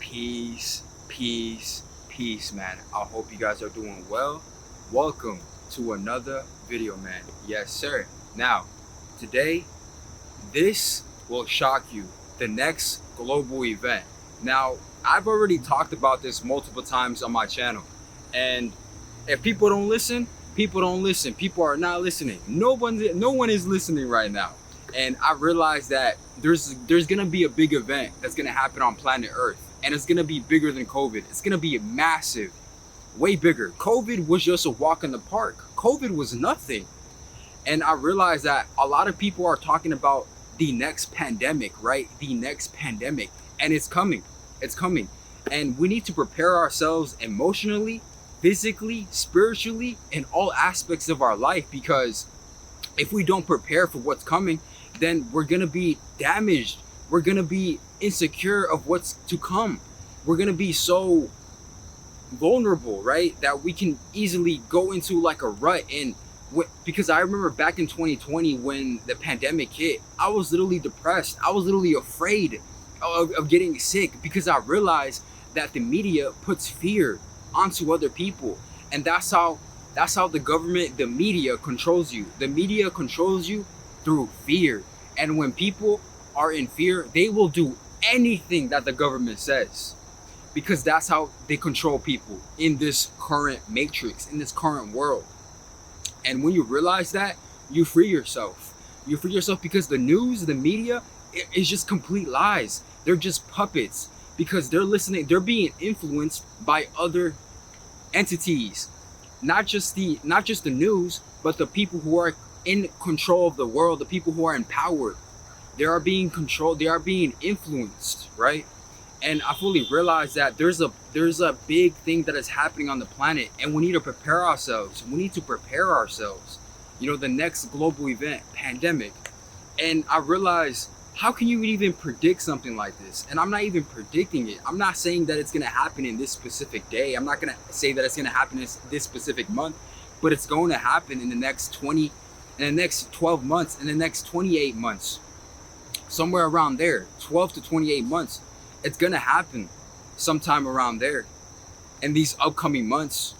Peace, peace, peace, man. I hope you guys are doing well. Welcome to another video, man. Yes, sir. Now, today, this will shock you. The next global event. Now, I've already talked about this multiple times on my channel. And if people don't listen, people don't listen. People are not listening. No one is listening right now. And I realized that there's gonna be a big event that's gonna happen on planet Earth, and it's gonna be bigger than COVID. It's gonna be massive, way bigger. COVID was just a walk in the park. COVID was nothing. And I realized that a lot of people are talking about the next pandemic, right? The next pandemic, and it's coming. It's coming, and we need to prepare ourselves emotionally, physically, spiritually, in all aspects of our life, because if we don't prepare for what's coming, then we're gonna be damaged. We're gonna be insecure of what's to come. We're gonna be so vulnerable, right? That we can easily go into like a rut. And because I remember back in 2020 when the pandemic hit, I was literally depressed. I was literally afraid of getting sick, because I realized that the media puts fear onto other people. And that's how the government, the media, controls you. The media controls you through fear. And when people are in fear, they will do anything that the government says, because that's how they control people in this current matrix, in this current world. And when you realize that, you free yourself. You free yourself, because the news, the media, is just complete lies. They're just puppets, because they're being influenced by other entities. Not just the news, but the people who are in control of the world, the people who are empowered. They are being controlled, they are being influenced, right? And I fully realize that there's a big thing that is happening on the planet, and we need to prepare ourselves. We need to prepare ourselves. You know, the next global event, pandemic. And I realize, how can you even predict something like this? And I'm not even predicting it. I'm not saying that it's gonna happen in this specific day. I'm not gonna say that it's gonna happen in this specific month, but it's going to happen in the next 12 months, in the next 28 months, somewhere around there, 12 to 28 months. It's gonna happen sometime around there in these upcoming months.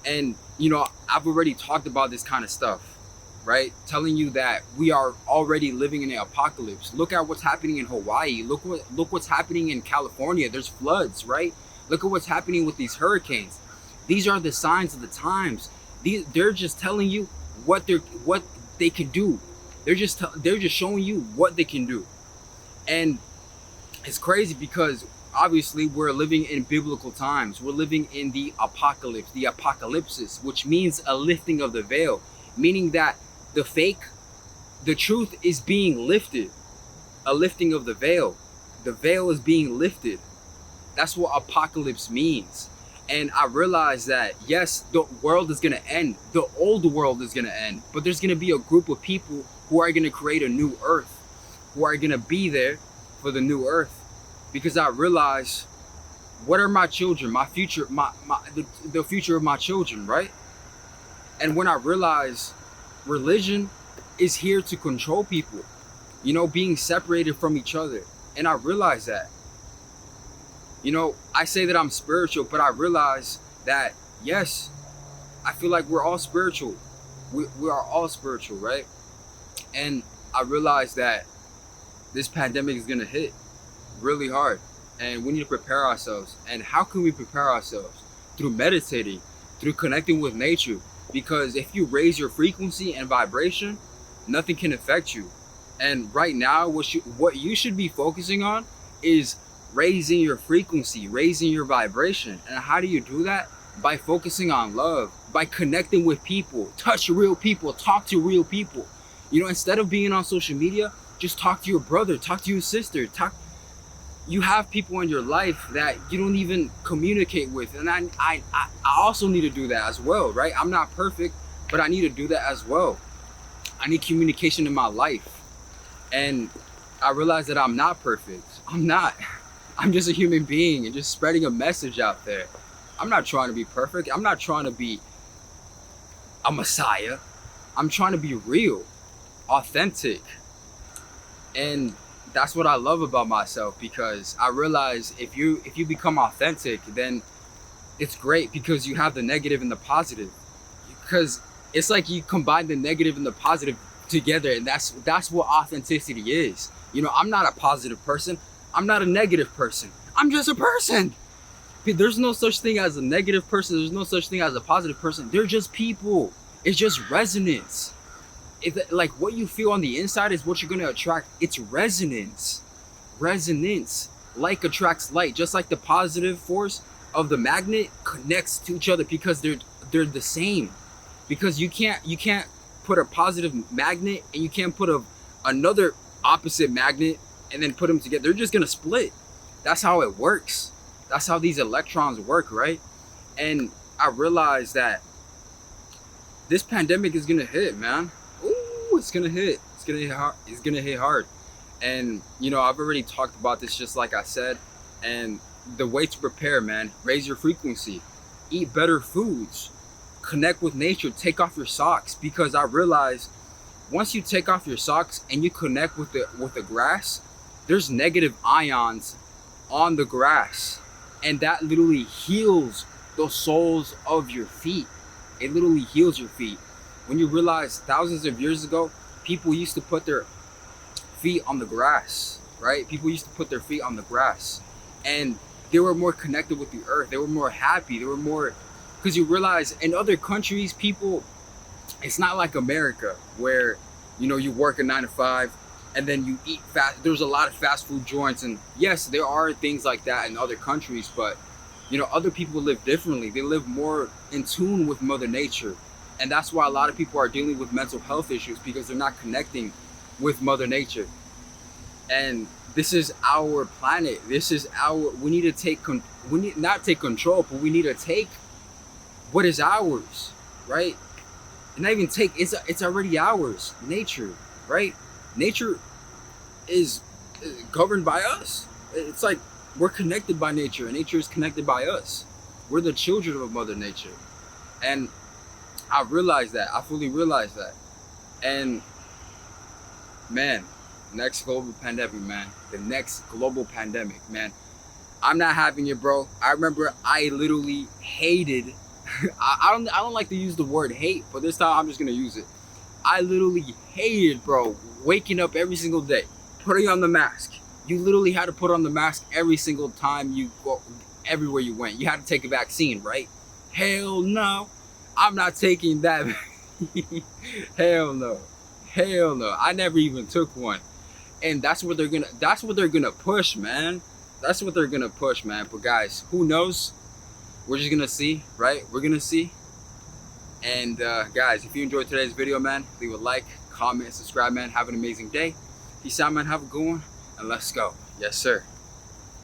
And you know, I've already talked about this kind of stuff, right? Telling you that we are already living in an apocalypse. Look at what's happening in Hawaii. Look what's happening in California. There's floods, right? Look at what's happening with these hurricanes. These are the signs of the times. They're just telling you what they can do. They're just showing you what they can do. And it's crazy, because obviously we're living in biblical times. We're living in the apocalypse, the apocalypsis, which means a lifting of the veil, meaning that the truth is being lifted. A lifting of the veil. The veil is being lifted. That's what apocalypse means. And I realized that, yes, the world is going to end. The old world is going to end. But there's going to be a group of people who are going to create a new earth, who are going to be there for the new earth. Because I realize, what are my children, my future, the future of my children, right? And when I realize religion is here to control people, you know, being separated from each other. And I realize that. You know, I say that I'm spiritual, but I realize that, yes, I feel like we're all spiritual. We are all spiritual, right? And I realize that this pandemic is gonna hit really hard, and we need to prepare ourselves. And how can we prepare ourselves? Through meditating, through connecting with nature. Because if you raise your frequency and vibration, nothing can affect you. And right now, what you should be focusing on is raising your frequency, raising your vibration. And how do you do that? By focusing on love, by connecting with people, touch real people, talk to real people. You know, instead of being on social media, just talk to your brother, talk to your sister, you have people in your life that you don't even communicate with. And I also need to do that as well, right? I'm not perfect, but I need to do that as well. I need communication in my life. And I realize that I'm not perfect. I'm not. I'm just a human being and just spreading a message out there. I'm not trying to be perfect. I'm not trying to be a messiah. I'm trying to be real, authentic. And that's what I love about myself, because I realize if you become authentic, then it's great, because you have the negative and the positive, because it's like you combine the negative and the positive together, and that's what authenticity is. You know, I'm not a positive person, I'm not a negative person, I'm just a person. There's no such thing as a negative person, there's no such thing as a positive person. They're just people. It's just resonance. Like what you feel on the inside is what you're gonna attract. It's resonance. Resonance. Like attracts like, just like the positive force of the magnet connects to each other, because they're the same. Because you can't put a positive magnet and you can't put another opposite magnet and then put them together. They're just gonna split. That's how it works. That's how these electrons work, right? And I realized that this pandemic is gonna hit, man. Ooh, it's gonna hit. It's gonna hit hard. It's gonna hit hard. And you know, I've already talked about this, just like I said. And the way to prepare, man, raise your frequency, eat better foods, connect with nature, take off your socks. Because I realized once you take off your socks and you connect with the grass, there's negative ions on the grass, and that literally heals the soles of your feet. It literally heals your feet. When you realize thousands of years ago, people used to put their feet on the grass, right? People used to put their feet on the grass, and they were more connected with the earth. They were more happy. They were more, because you realize in other countries, people, it's not like America where, you know, you work a 9 to 5 and then you eat fast. There's a lot of fast food joints, and yes, there are things like that in other countries, but you know, other people live differently. They live more in tune with Mother Nature. And that's why a lot of people are dealing with mental health issues, because they're not connecting with Mother Nature. And this is our planet. This is we need to take, we need not take control, but we need to take what is ours, right? And not even take, it's already ours. Nature, right? Nature is governed by us. It's like we're connected by nature, and nature is connected by us. We're the children of Mother Nature. And I realized that. I fully realized that. And man, next global pandemic, man. The next global pandemic, man. I'm not having it, bro. I remember I literally hated I don't like to use the word hate, but this time I'm just gonna use it. I literally hated, bro, waking up every single day, putting on the mask. You literally had to put on the mask every single time you go, everywhere you went. You had to take a vaccine, right? Hell no. I'm not taking that. Hell no. Hell no. I never even took one. And that's what they're gonna push, man. That's what they're gonna push, man. But guys, who knows? We're just gonna see, right? We're gonna see. And guys, if you enjoyed today's video, man, leave a like, comment, subscribe, man. Have an amazing day. Peace out, man. Have a good one. And let's go. Yes, sir.